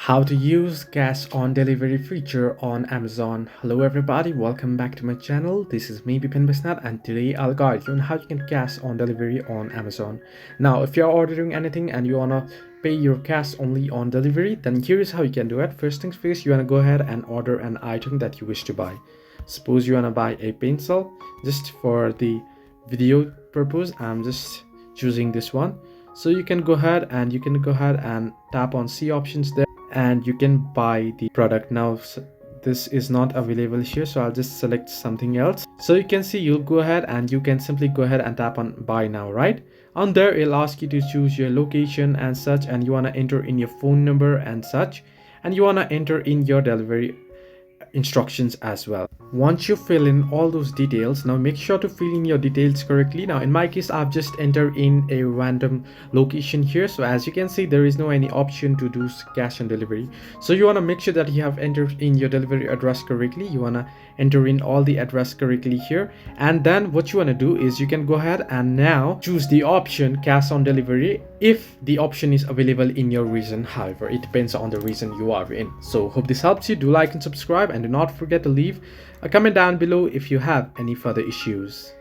How to use cash on delivery feature on Amazon. Hello everybody, welcome back to my channel. This is me Bipin Bisnath, and today I'll guide you on how you can cash on delivery on Amazon. Now if you're ordering anything and you wanna pay your cash only on delivery, then here's how you can do it. First things first, you wanna go ahead and order an item that you wish to buy. Suppose you wanna buy a pencil. Just for the video purpose, I'm just choosing this one. So you can go ahead and tap on see options there, and you can buy the product. Now this is not available here, so I'll just select something else. So you can see, you'll go ahead and you can simply go ahead and tap on buy now. Right on there, it'll ask you to choose your location and such, and you want to enter in your phone number and such, and you want to enter in your delivery instructions as well. Once you fill in all those details, now make sure to fill in your details correctly. Now in my case, I've just entered in a random location here. So as you can see, there is no any option to do cash on delivery. So you want to make sure that you have entered in your delivery address correctly. You want to enter in all the address correctly here, and then what you want to do is you can go ahead and now choose the option cash on delivery if the option is available in your region. However, it depends on the region you are in. So hope this helps you. Do like and subscribe, and do not forget to leave a comment down below if you have any further issues.